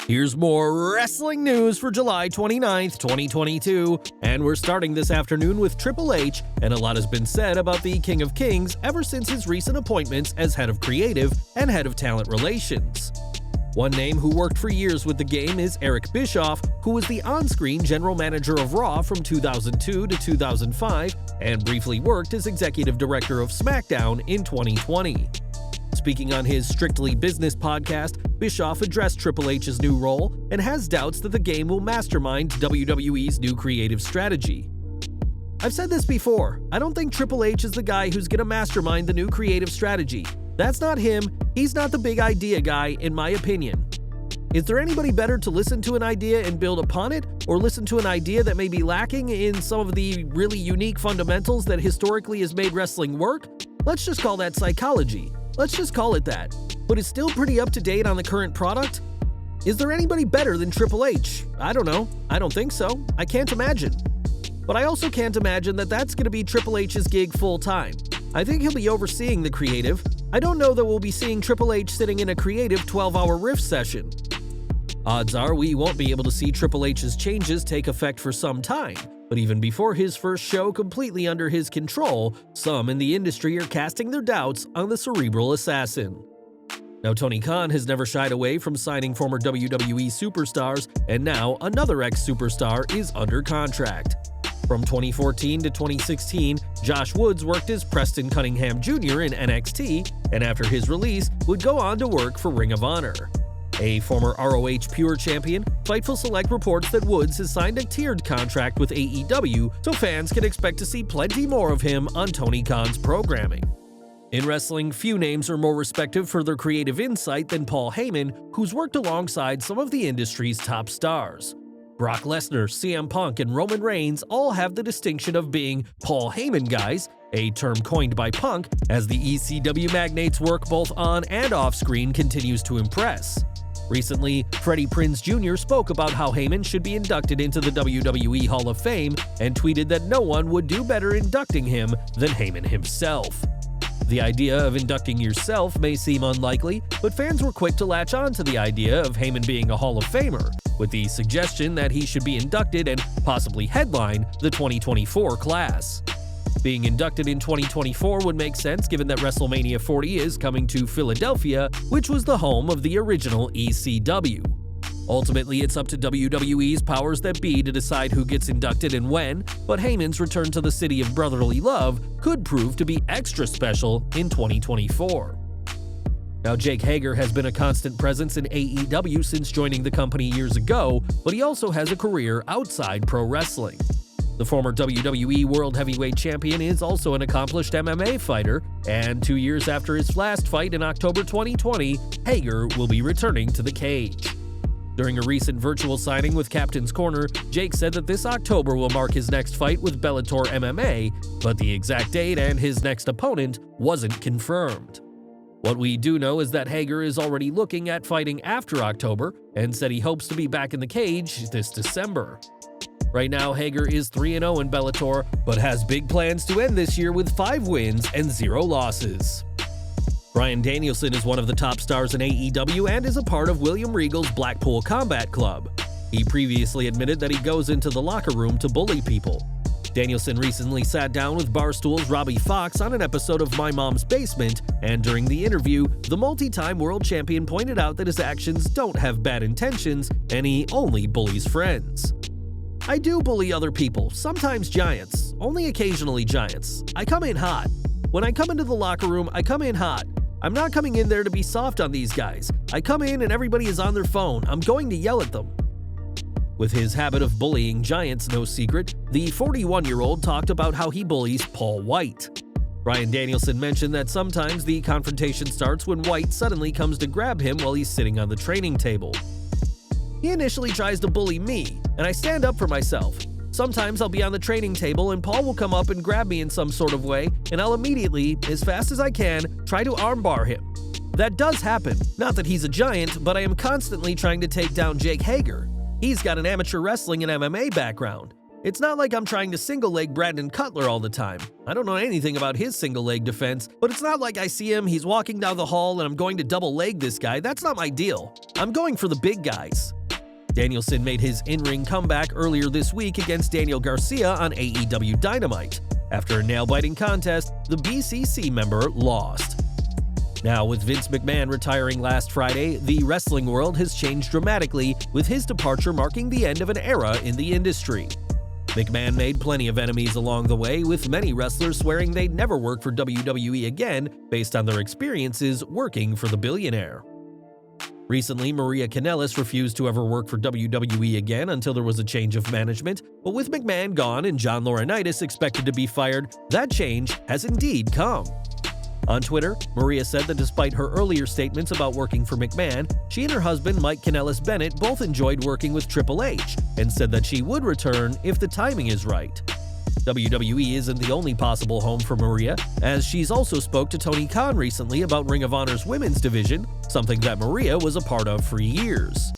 Here's more wrestling news for July 29th, 2022, and we're starting this afternoon with Triple H, and a lot has been said about the King of Kings ever since his recent appointments as head of creative and head of talent relations. One name who worked for years with the game is Eric Bischoff, who was the on-screen general manager of Raw from 2002 to 2005 and briefly worked as executive director of SmackDown in 2020. Speaking on his Strictly Business podcast, Bischoff addressed Triple H's new role and has doubts that the game will mastermind WWE's new creative strategy. I've said this before, I don't think Triple H is the guy who's gonna mastermind the new creative strategy. That's not him, he's not the big idea guy, in my opinion. Is there anybody better to listen to an idea and build upon it, or listen to an idea that may be lacking in some of the really unique fundamentals that historically has made wrestling work? Let's just call that psychology. Let's just call it that. But it's still pretty up to date on the current product? Is there anybody better than Triple H? I don't know. I don't think so. I can't imagine. But I also can't imagine that that's going to be Triple H's gig full time. I think he'll be overseeing the creative. I don't know that we'll be seeing Triple H sitting in a creative 12-hour riff session. Odds are we won't be able to see Triple H's changes take effect for some time. But even before his first show completely under his control, some in the industry are casting their doubts on the cerebral assassin. Now, Tony Khan has never shied away from signing former WWE superstars, and now another ex-superstar is under contract. From 2014 to 2016, Josh Woods worked as Preston Cunningham Jr. in NXT, and after his release, would go on to work for Ring of Honor. A former ROH Pure champion, Fightful Select reports that Woods has signed a tiered contract with AEW, so fans can expect to see plenty more of him on Tony Khan's programming. In wrestling, few names are more respected for their creative insight than Paul Heyman, who's worked alongside some of the industry's top stars. Brock Lesnar, CM Punk, and Roman Reigns all have the distinction of being Paul Heyman guys, a term coined by Punk, as the ECW magnate's work both on and off screen continues to impress. Recently, Freddie Prinze Jr. spoke about how Heyman should be inducted into the WWE Hall of Fame and tweeted that no one would do better inducting him than Heyman himself. The idea of inducting yourself may seem unlikely, but fans were quick to latch on to the idea of Heyman being a Hall of Famer, with the suggestion that he should be inducted and possibly headline the 2024 class. Being inducted in 2024 would make sense given that WrestleMania 40 is coming to Philadelphia, which was the home of the original ECW. Ultimately, it's up to WWE's powers that be to decide who gets inducted and when, but Heyman's return to the city of brotherly love could prove to be extra special in 2024. Now, Jake Hager has been a constant presence in AEW since joining the company years ago, but he also has a career outside pro wrestling. The former WWE World Heavyweight Champion is also an accomplished MMA fighter, and 2 years after his last fight in October 2020, Hager will be returning to the cage. During a recent virtual signing with Captain's Corner, Jake said that this October will mark his next fight with Bellator MMA, but the exact date and his next opponent wasn't confirmed. What we do know is that Hager is already looking at fighting after October and said he hopes to be back in the cage this December. Right now, Hager is 3-0 in Bellator, but has big plans to end this year with 5 wins and 0 losses. Bryan Danielson is one of the top stars in AEW and is a part of William Regal's Blackpool Combat Club. He previously admitted that he goes into the locker room to bully people. Danielson recently sat down with Barstool's Robbie Fox on an episode of My Mom's Basement, and during the interview, the multi-time world champion pointed out that his actions don't have bad intentions and he only bullies friends. I do bully other people, sometimes giants, only occasionally giants. I come in hot. When I come into the locker room, I come in hot. I'm not coming in there to be soft on these guys. I come in and everybody is on their phone. I'm going to yell at them. With his habit of bullying giants no secret, the 41-year-old talked about how he bullies Paul White. Bryan Danielson mentioned that sometimes the confrontation starts when White suddenly comes to grab him while he's sitting on the training table. He initially tries to bully me, and I stand up for myself. Sometimes I'll be on the training table and Paul will come up and grab me in some sort of way, and I'll immediately, as fast as I can, try to armbar him. That does happen. Not that he's a giant, but I am constantly trying to take down Jake Hager. He's got an amateur wrestling and MMA background. It's not like I'm trying to single-leg Brandon Cutler all the time. I don't know anything about his single-leg defense, but it's not like I see him, he's walking down the hall, and I'm going to double-leg this guy. That's not my deal. I'm going for the big guys. Danielson made his in-ring comeback earlier this week against Daniel Garcia on AEW Dynamite. After a nail-biting contest, the BCC member lost. Now, with Vince McMahon retiring last Friday, the wrestling world has changed dramatically, with his departure marking the end of an era in the industry. McMahon made plenty of enemies along the way, with many wrestlers swearing they'd never work for WWE again based on their experiences working for the billionaire. Recently, Maria Kanellis refused to ever work for WWE again until there was a change of management, but with McMahon gone and John Laurinaitis expected to be fired, that change has indeed come. On Twitter, Maria said that despite her earlier statements about working for McMahon, she and her husband Mike Kanellis Bennett both enjoyed working with Triple H, and said that she would return if the timing is right. WWE isn't the only possible home for Maria, as she's also spoke to Tony Khan recently about Ring of Honor's women's division, something that Maria was a part of for years.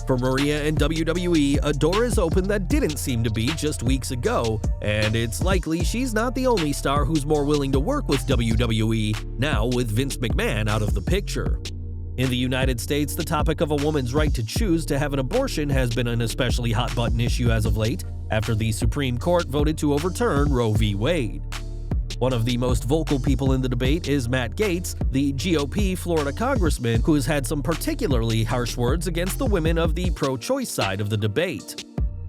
For Maria and WWE, a door is open that didn't seem to be just weeks ago, and it's likely she's not the only star who's more willing to work with WWE, now with Vince McMahon out of the picture. In the United States, the topic of a woman's right to choose to have an abortion has been an especially hot-button issue as of late, after the Supreme Court voted to overturn Roe v. Wade. One of the most vocal people in the debate is Matt Gaetz, the GOP Florida Congressman, who has had some particularly harsh words against the women of the pro-choice side of the debate.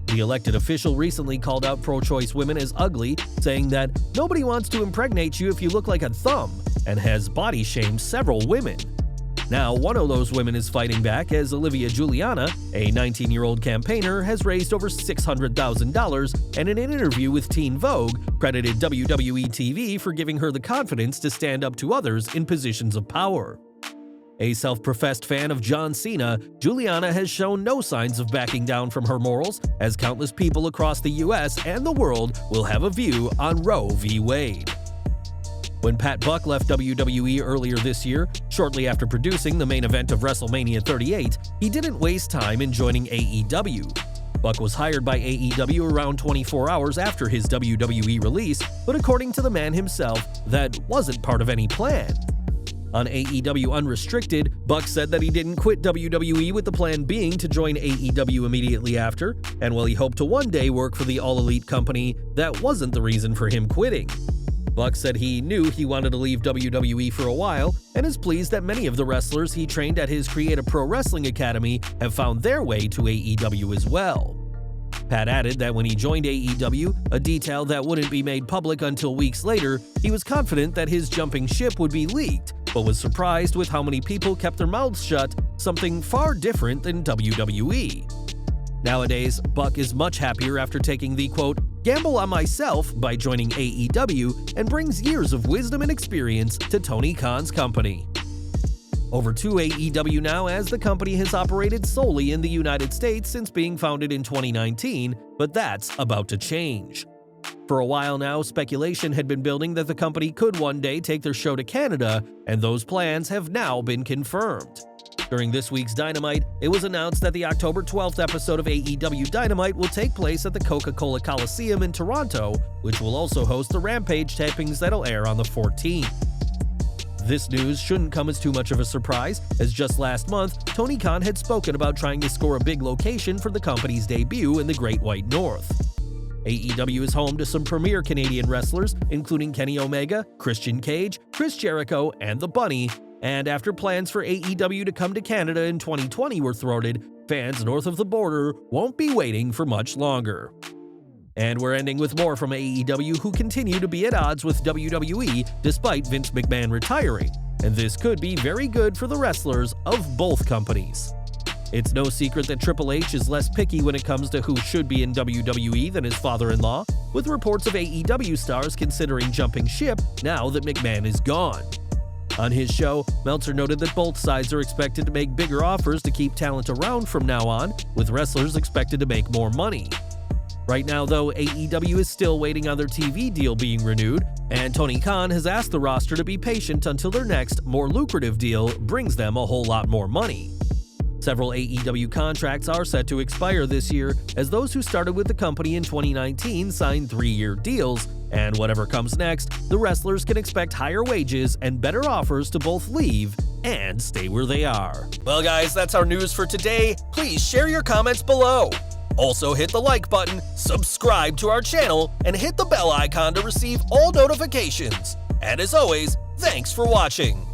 The elected official recently called out pro-choice women as ugly, saying that nobody wants to impregnate you if you look like a thumb, and has body-shamed several women. Now, one of those women is fighting back, as Olivia Juliana, a 19-year-old campaigner, has raised over $600,000 and in an interview with Teen Vogue, credited WWE TV for giving her the confidence to stand up to others in positions of power. A self-professed fan of John Cena, Juliana has shown no signs of backing down from her morals, as countless people across the US and the world will have a view on Roe v. Wade. When Pat Buck left WWE earlier this year, shortly after producing the main event of WrestleMania 38, he didn't waste time in joining AEW. Buck was hired by AEW around 24 hours after his WWE release, but according to the man himself, that wasn't part of any plan. On AEW Unrestricted, Buck said that he didn't quit WWE with the plan being to join AEW immediately after, and while he hoped to one day work for the All Elite company, that wasn't the reason for him quitting. Buck said he knew he wanted to leave WWE for a while, and is pleased that many of the wrestlers he trained at his Creative Pro Wrestling Academy have found their way to AEW as well. Pat added that when he joined AEW, a detail that wouldn't be made public until weeks later, he was confident that his jumping ship would be leaked, but was surprised with how many people kept their mouths shut, something far different than WWE. Nowadays, Buck is much happier after taking the, quote, gamble on myself by joining AEW, and brings years of wisdom and experience to Tony Khan's company. Over to AEW now, as the company has operated solely in the United States since being founded in 2019, but that's about to change. For a while now, speculation had been building that the company could one day take their show to Canada, and those plans have now been confirmed. During this week's Dynamite, it was announced that the October 12th episode of AEW Dynamite will take place at the Coca-Cola Coliseum in Toronto, which will also host the Rampage tapings that'll air on the 14th. This news shouldn't come as too much of a surprise, as just last month, Tony Khan had spoken about trying to score a big location for the company's debut in the Great White North. AEW is home to some premier Canadian wrestlers, including Kenny Omega, Christian Cage, Chris Jericho, and The Bunny, and after plans for AEW to come to Canada in 2020 were thwarted, fans north of the border won't be waiting for much longer. And we're ending with more from AEW, who continue to be at odds with WWE despite Vince McMahon retiring, and this could be very good for the wrestlers of both companies. It's no secret that Triple H is less picky when it comes to who should be in WWE than his father-in-law, with reports of AEW stars considering jumping ship now that McMahon is gone. On his show, Meltzer noted that both sides are expected to make bigger offers to keep talent around from now on, with wrestlers expected to make more money. Right now, though, AEW is still waiting on their TV deal being renewed, and Tony Khan has asked the roster to be patient until their next, more lucrative deal brings them a whole lot more money. Several AEW contracts are set to expire this year, as those who started with the company in 2019 signed 3-year deals, and whatever comes next, the wrestlers can expect higher wages and better offers to both leave and stay where they are. Well guys, that's our news for today. Please share your comments below. Also hit the like button, subscribe to our channel, and hit the bell icon to receive all notifications. And as always, thanks for watching.